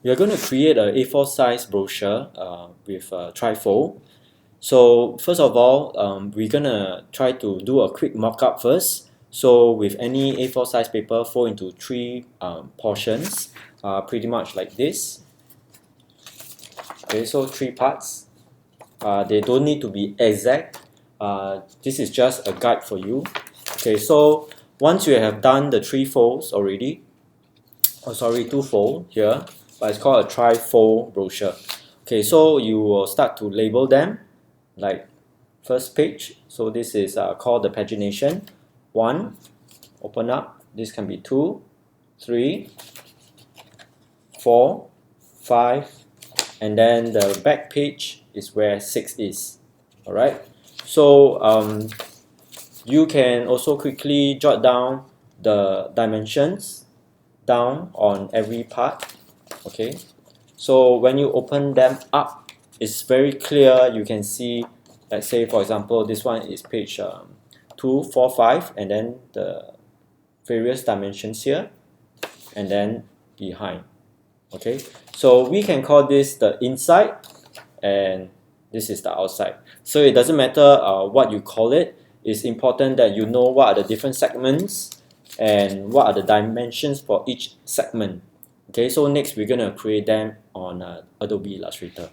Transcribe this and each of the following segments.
we are going to create a A4 size brochure with Trifold. So first of all, we're going to try to do a quick mock-up first. So with any A4 size paper, fold into three portions, pretty much like this. Okay, so three parts. They don't need to be exact. This is just a guide for you. Okay, so once you have done the three folds already, two fold here, but it's called a trifold brochure. Okay, so you will start to label them like first page. So this is called the pagination. 1, open up. This can be 2, 3, 4, 5, and then the back page is where 6 is. Alright, so you can also quickly jot down the dimensions down on every part. Okay, so when you open them up, it's very clear. You can see, let's say for example, this one is page 2, 4, 5, and then the various dimensions here, and then behind. Okay, so we can call this the inside, and this is the outside. So it doesn't matter what you call it. It's important that you know what are the different segments and what are the dimensions for each segment. Okay, so next we're going to create them on Adobe Illustrator.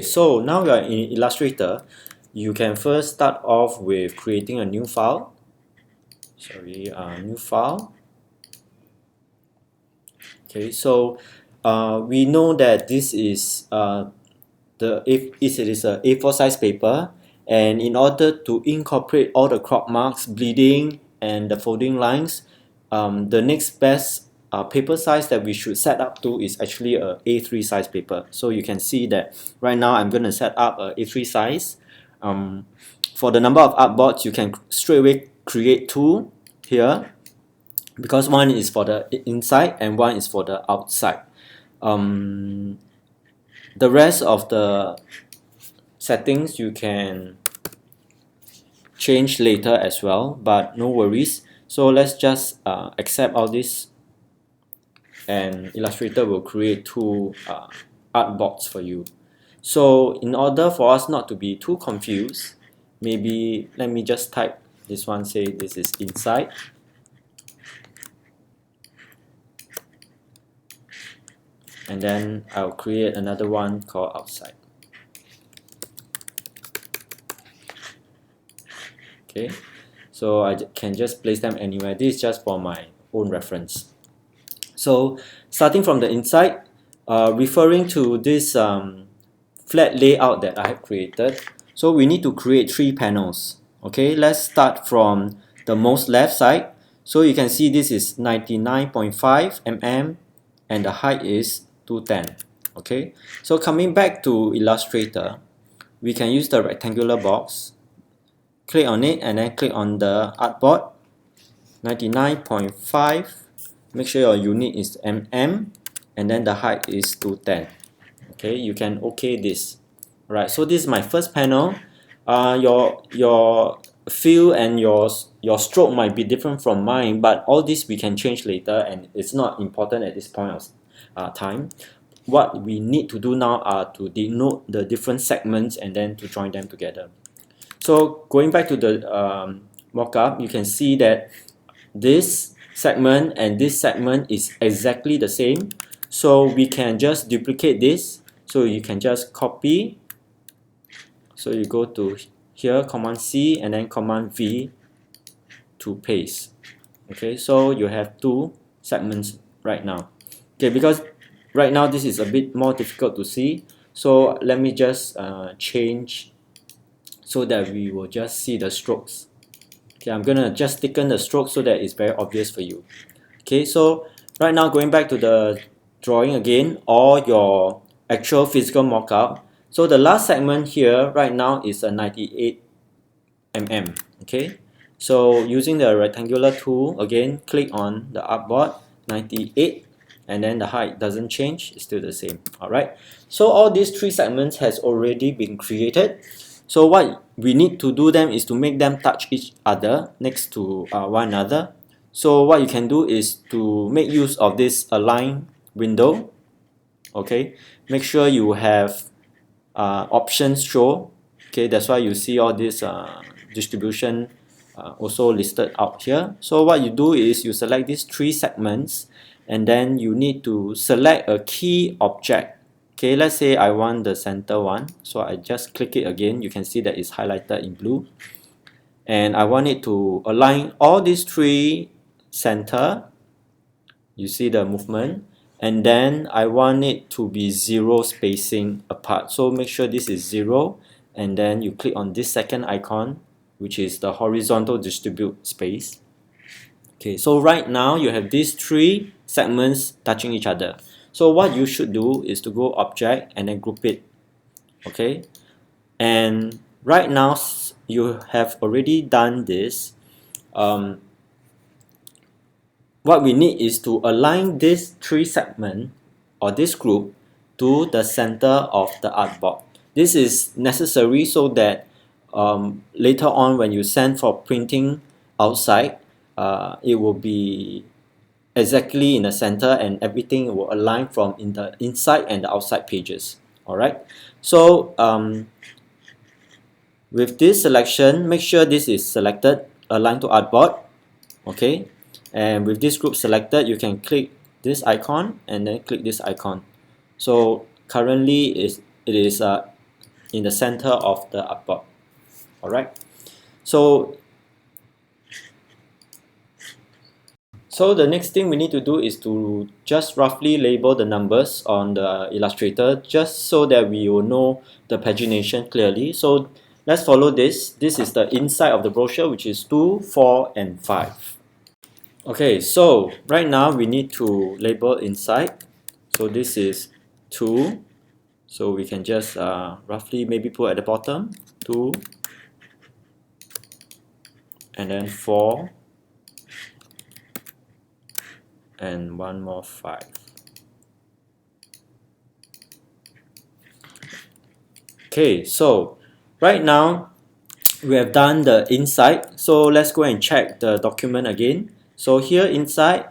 So now we are in Illustrator. You can first start off with creating a new file. New file. Okay, so we know that this is it is a A4 size paper, and in order to incorporate all the crop marks, bleeding, and the folding lines, the next best paper size that we should set up to is actually a A3 size paper. So you can see that right now I'm going to set up a A3 size. For the number of artboards, you can straight away create 2 here, because one is for the inside and one is for the outside. The rest of the settings you can change later as well, but no worries. So let's just accept all this, and Illustrator will create 2 artboards for you. So in order for us not to be too confused, maybe let me just type this one, say this is inside, and then I'll create another one called outside. Okay, so I can just place them anywhere. This is just for my own reference. So starting from the inside, referring to this flat layout that I have created, so we need to create 3 panels. Okay, let's start from the most left side. So you can see this is 99.5 mm and the height is 210. Okay, so coming back to Illustrator, we can use the rectangular box, click on it, and then click on the artboard 99.5. Make sure your unit is mm, and then the height is 210. Okay, you can OK this. Right, so this is my first panel. Your fill and your stroke might be different from mine, but all this we can change later, and it's not important at this point of time. What we need to do now are to denote the different segments and then to join them together. So going back to the mockup, you can see that this segment and this segment is exactly the same. So we can just duplicate this. So you can just copy. So you go to here, Command C, and then Command V to paste. Okay, so you have 2 segments right now. Okay, because right now this is a bit more difficult to see. So let me just change so that we will just see the strokes. Okay, I'm gonna just thicken the strokes so that it's very obvious for you. Okay, so right now going back to the drawing again, or your actual physical mockup. So the last segment here right now is a 98 mm. Okay, so using the rectangular tool again, click on the artboard 98, and then the height doesn't change, it's still the same. Alright, so all these 3 segments has already been created. So what we need to do them is to make them touch each other next to one another. So what you can do is to make use of this align window. Okay, make sure you have options show. Okay, that's why you see all this distribution also listed out here. So what you do is you select these 3 segments, and then you need to select a key object. Okay, let's say I want the center one, so I just click it again. You can see that it's highlighted in blue, and I want it to align all these 3 center. You see the movement, and then I want it to be 0 spacing apart, so make sure this is 0, and then you click on this second icon, which is the horizontal distribute space. Okay, so right now you have these 3 segments touching each other. So what you should do is to go object and then group it. Okay, and right now you have already done this. What we need is to align this 3 segment or this group to the center of the artboard. This is necessary so that later on when you send for printing outside, it will be exactly in the center, and everything will align from in the inside and the outside pages. Alright, so with this selection, make sure this is selected, align to artboard. Okay, and with this group selected, you can click this icon and then click this icon. So currently it is in the center of the artboard. Alright, so the next thing we need to do is to just roughly label the numbers on the Illustrator, just so that we will know the pagination clearly. So let's follow this. This is the inside of the brochure, which is 2, 4, and 5. Okay, so right now we need to label inside. So this is 2. So we can just roughly maybe put at the bottom 2, and then 4, and one more 5. Okay, so right now we have done the inside. So let's go and check the document again. So here inside,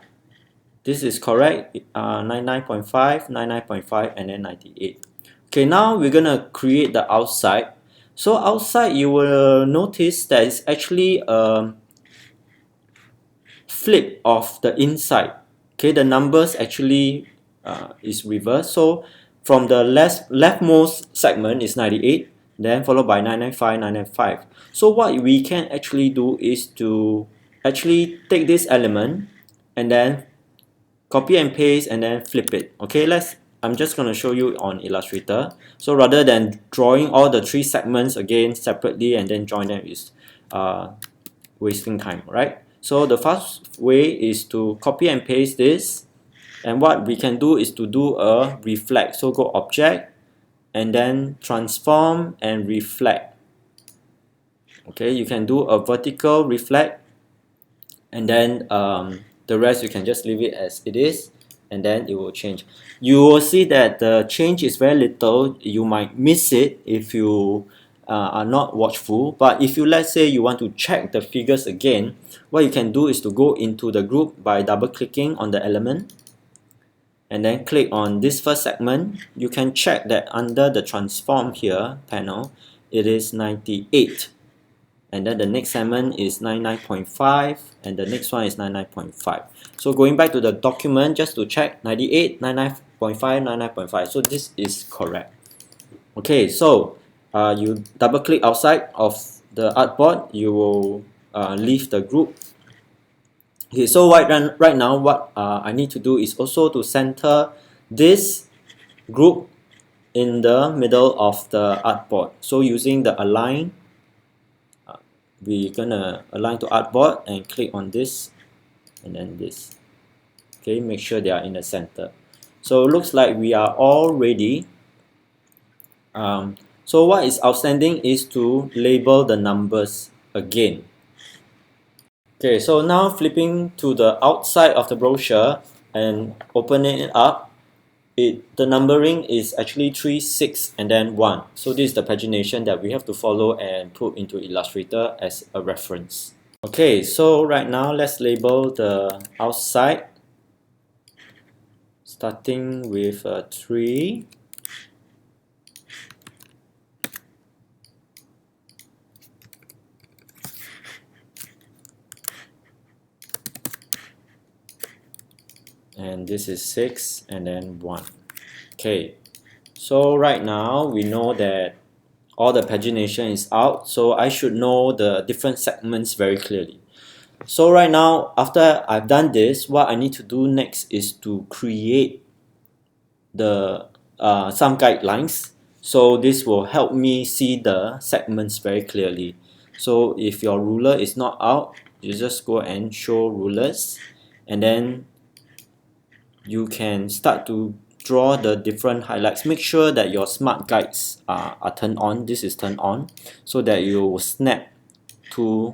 this is correct, 99.5, 99.5, and then 98. Okay, now we're gonna create the outside. So outside, you will notice that it's actually a flip of the inside. Okay, the numbers actually is reversed. So from the leftmost segment is 98, then followed by 995, 995. So what we can actually do is to actually take this element and then copy and paste and then flip it. Okay, I'm just going to show you on Illustrator. So rather than drawing all the 3 segments again separately and then join them is wasting time, right? So the first way is to copy and paste this, and what we can do is to do a reflect. So go object and then transform and reflect. Okay, you can do a vertical reflect, and then the rest you can just leave it as it is, and then it will change. You will see that the change is very little. You might miss it if you are not watchful, but if you, let's say you want to check the figures again, what you can do is to go into the group by double clicking on the element and then click on this first segment. You can check that under the transform here panel, it is 98. And then the next segment is 99.5, and the next one is 99.5. So going back to the document just to check, 98, 99.5, 99.5. So this is correct. Okay, so you double click outside of the artboard, you will leave the group. Okay, so right now what I need to do is also to center this group in the middle of the artboard. So using the align, we're gonna align to artboard and click on this and then this. Okay, make sure they are in the center. So it looks like we are all ready. So what is outstanding is to label the numbers again. Okay, so now flipping to the outside of the brochure and opening it up, the numbering is actually 3, 6, and then 1. So this is the pagination that we have to follow and put into Illustrator as a reference. Okay, so right now let's label the outside. starting with 3. And this is 6 and then 1. Okay, so right now we know that all the pagination is out, so I should know the different segments very clearly. So right now, after I've done this, what I need to do next is to create the some guidelines. So this will help me see the segments very clearly. So if your ruler is not out, you just go and show rulers, and then you can start to draw the different highlights. Make sure that your smart guides are turned on. This is turned on so that you will snap to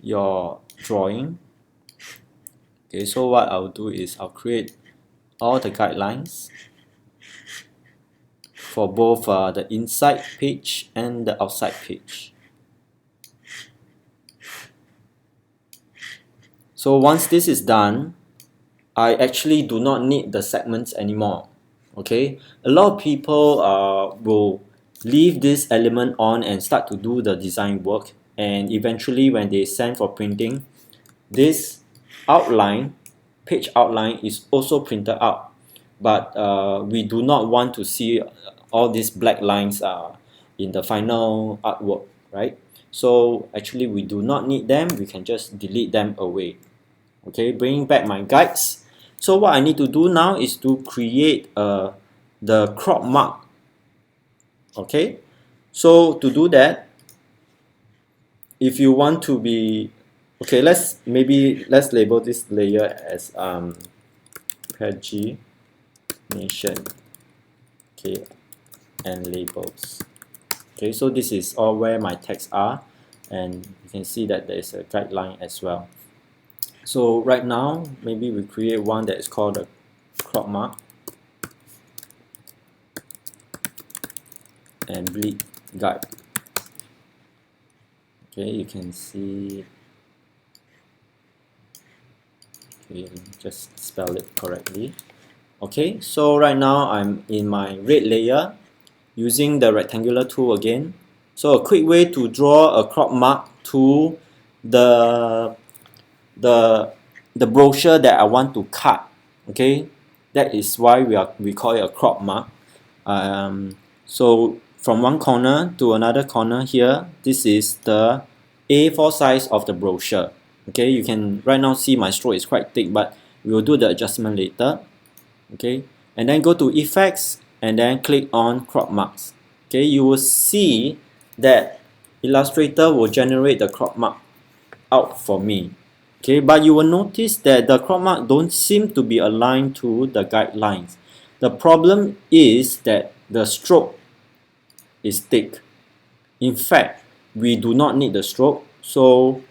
your drawing. Okay, so what I'll do is I'll create all the guidelines for both the inside page and the outside page. So once this is done, I actually do not need the segments anymore. Okay, a lot of people will leave this element on and start to do the design work, and eventually when they send for printing, this outline, page outline, is also printed out, but we do not want to see all these black lines in the final artwork, right? So actually we do not need them, we can just delete them away. Okay, bringing back my guides. So what I need to do now is to create the crop mark. Okay, so to do that, if you want to be, okay, let's label this layer as pagination, okay, and labels. Okay, so this is all where my texts are, and you can see that there is a guideline as well. So right now, maybe we create one that is called a crop mark and bleed guide. Okay, you can see. Okay, just spell it correctly. Okay, so right now I'm in my red layer using the rectangular tool again. So a quick way to draw a crop mark to the brochure that I want to cut. Okay, that is why we call it a crop mark. So from one corner to another corner here, this is the A4 size of the brochure. Okay, you can right now see my stroke is quite thick, but we will do the adjustment later. Okay, and then go to effects and then click on crop marks. Okay, you will see that Illustrator will generate the crop mark out for me. Okay, but you will notice that the crop mark don't seem to be aligned to the guidelines. The problem is that the stroke is thick. In fact, we do not need the stroke, so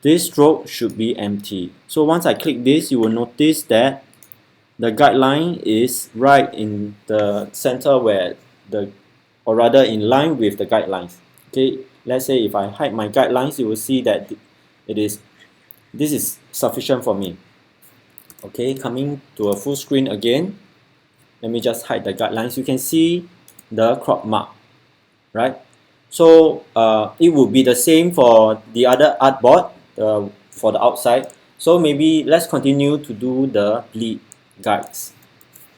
this stroke should be empty. So once I click this, you will notice that the guideline is right in the center where or rather in line with the guidelines. Okay, let's say if I hide my guidelines, you will see that this is sufficient for me. Okay, coming to a full screen again, let me just hide the guidelines. You can see the crop mark, right? So it will be the same for the other artboard for the outside. So maybe let's continue to do the bleed guides.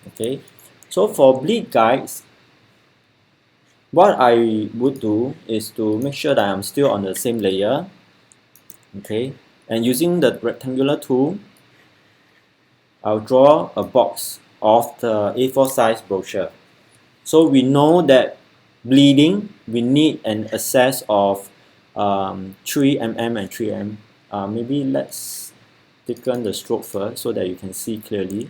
Okay, so for bleed guides, what I would do is to make sure that I'm still on the same layer. Okay, and using the rectangular tool, I'll draw a box of the A4 size brochure. So we know that bleeding, we need an access of 3 mm and 3 mm. Maybe let's thicken the stroke first so that you can see clearly.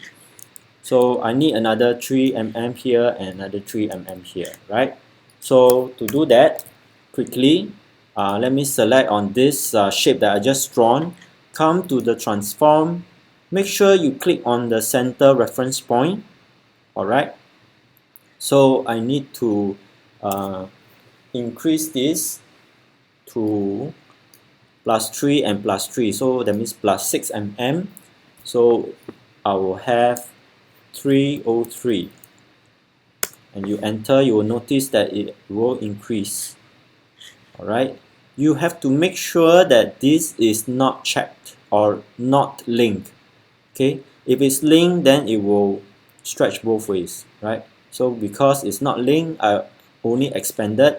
So I need another 3 mm here and another 3 mm here, right? So to do that, quickly, let me select on this shape that I just drawn. Come to the transform. Make sure you click on the center reference point. Alright. So I need to increase this to +3 and +3. So that means +6 mm. So I will have 303 and you enter, you will notice that it will increase. Alright, you have to make sure that this is not checked or not linked. Okay, if it's linked, then it will stretch both ways, right? So because it's not linked, I only expanded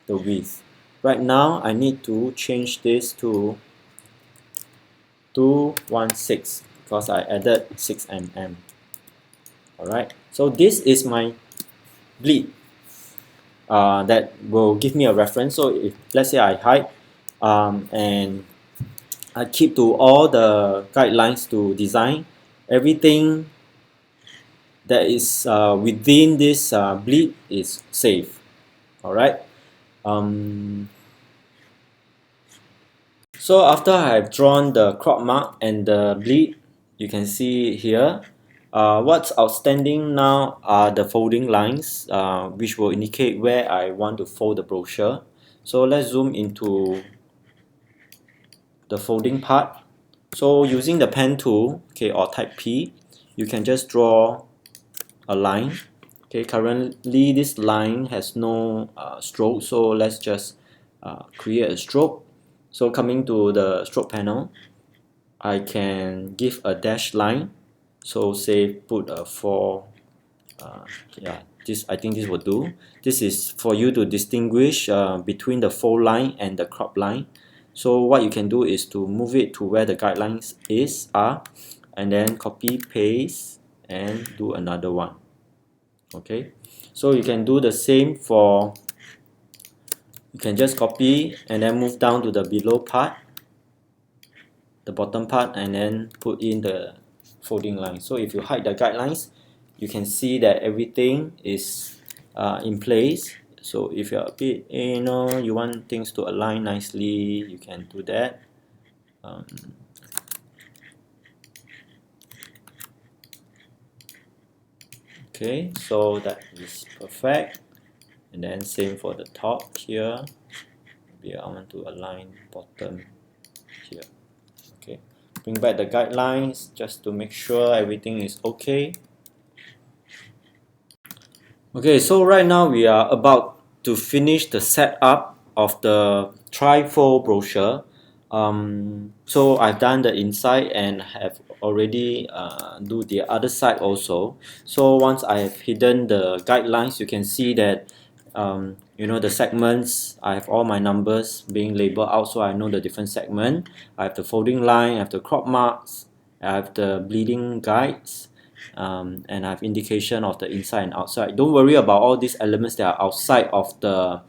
the width. Right now I need to change this to 216 because I added 6 mm. Alright, so this is my bleed that will give me a reference. So if let's say I hide and I keep to all the guidelines to design, everything that is within this bleed is safe. Alright. So after I've drawn the crop mark and the bleed, you can see here. What's outstanding now are the folding lines, which will indicate where I want to fold the brochure. So let's zoom into the folding part. So using the pen tool, okay, or type P, you can just draw a line. Okay, currently this line has no stroke, so let's just create a stroke. So coming to the stroke panel, I can give a dash line. So say put a 4. Yeah, this I think this will do. This is for you to distinguish between the fold line and the crop line. So what you can do is to move it to where the guidelines are, and then copy paste and do another one. Okay, so you can do the same for, you can just copy and then move down to the below part, the bottom part, and then put in the folding line. So if you hide the guidelines, you can see that everything is in place. So if you're a bit, you want things to align nicely, you can do that. Okay, so that is perfect. And then same for the top here. Maybe I want to align bottom here. Okay, bring back the guidelines just to make sure everything is okay. Okay, so right now we are about to finish the setup of the Trifold brochure. So I've done the inside and have already do the other side also. So once I have hidden the guidelines, you can see that the segments, I have all my numbers being labeled out, so I know the different segment. I have the folding line, I have the crop marks, I have the bleeding guides, and I have indication of the inside and outside. Don't worry about all these elements that are outside of the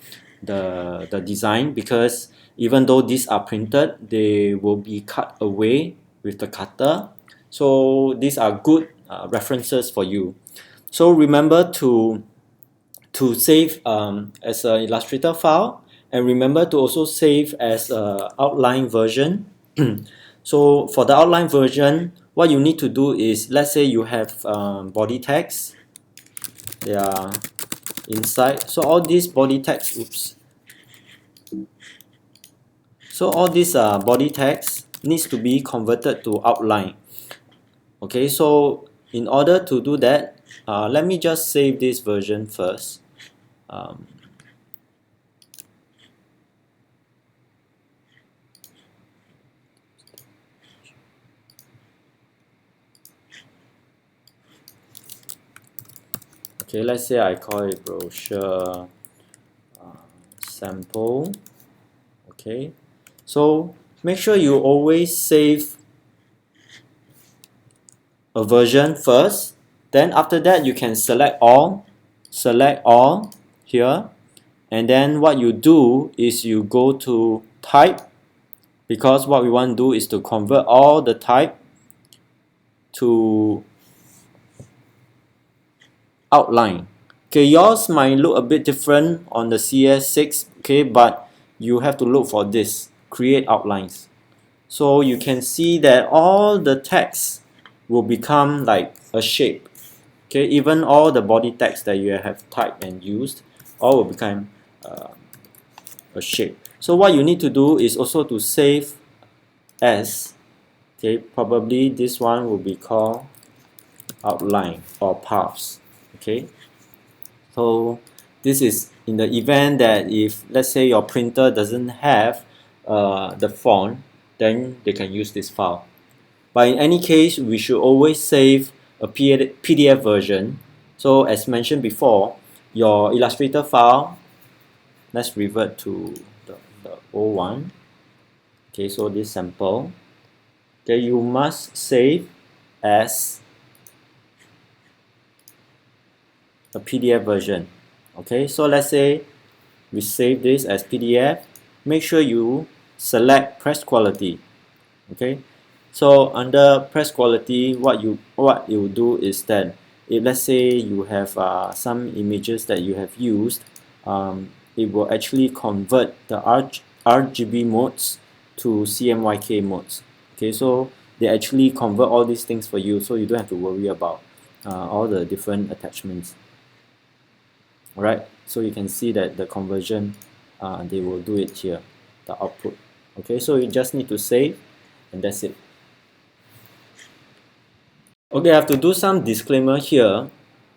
design, because even though these are printed, they will be cut away with the cutter. So these are good references for you. So remember to save as an Illustrator file, and remember to also save as an outline version. So for the outline version, what you need to do is, let's say you have body text, they are inside. So all these body text, so all this body text needs to be converted to outline. Okay, so in order to do that, let me just save this version first. Okay, let's say I call it brochure sample. Okay, so make sure you always save a version first. Then after that, you can select all here, and then what you do is you go to type, because what we want to do is to convert all the type to outline. Okay, yours might look a bit different on the CS6, okay, but you have to look for this, create outlines. So you can see that all the text will become like a shape. Okay, even all the body text that you have typed and used, all will become a shape. So what you need to do is also to save as, okay, probably this one will be called outline or paths. Okay, so this is in the event that if let's say your printer doesn't have the font, then they can use this file. But in any case, we should always save a PDF version. So as mentioned before, your Illustrator file, let's revert to the old one. Okay, so this sample, okay, you must save as a PDF version. Okay, so let's say we save this as PDF. Make sure you select press quality. Okay, so under press quality, what you will do is that if let's say you have some images that you have used, it will actually convert the RGB modes to CMYK modes. Okay, so they actually convert all these things for you, so you don't have to worry about all the different attachments. Alright, so you can see that the conversion, they will do it here, the output. Okay, so you just need to save, and that's it. Okay, I have to do some disclaimer here,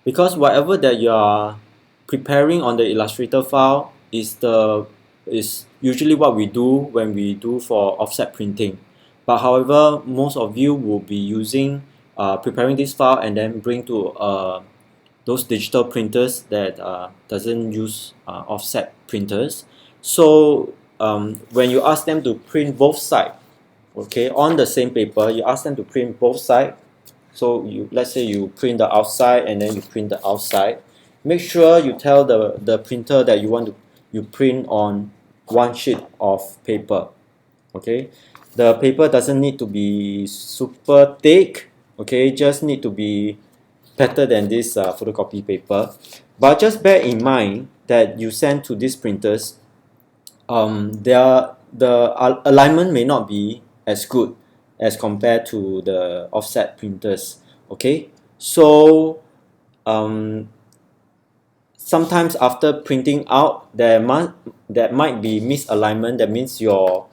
because whatever that you are preparing on the Illustrator file is usually what we do when we do for offset printing. But however, most of you will be using preparing this file and then bring to those digital printers that doesn't use offset printers. So when you ask them to print both sides, okay, on the same paper, you ask them to print both sides. So let's say you print the outside and then you print the outside. Make sure you tell the printer that you print on one sheet of paper. Okay, the paper doesn't need to be super thick. Okay, just need to be better than this photocopy paper. But just bear in mind that you send to these printers, the alignment may not be as good as compared to the offset printers. Okay, so sometimes after printing out, there might be misalignment. That means your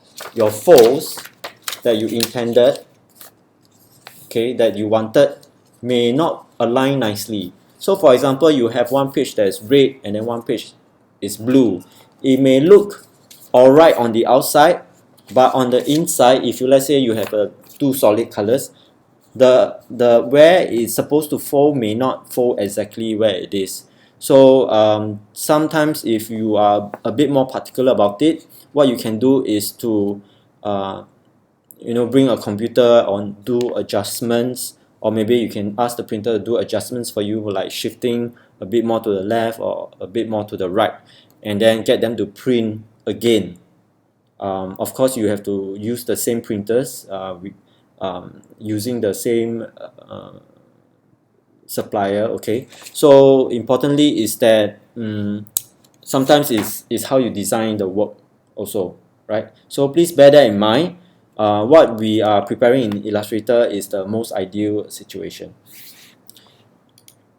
folds that you intended, okay, that you wanted, may not align nicely. So for example, you have one page that is red and then one page is blue. It may look alright on the outside, but on the inside, if you let's say you have two solid colors, the where it's supposed to fold may not fold exactly where it is. So sometimes if you are a bit more particular about it, what you can do is to bring a computer on, do adjustments, or maybe you can ask the printer to do adjustments for you, like shifting a bit more to the left or a bit more to the right, and then get them to print again. Of course, you have to use the same printers, using the same supplier. Okay, so importantly is that sometimes is how you design the work also, right? So please bear that in mind. What we are preparing in Illustrator is the most ideal situation.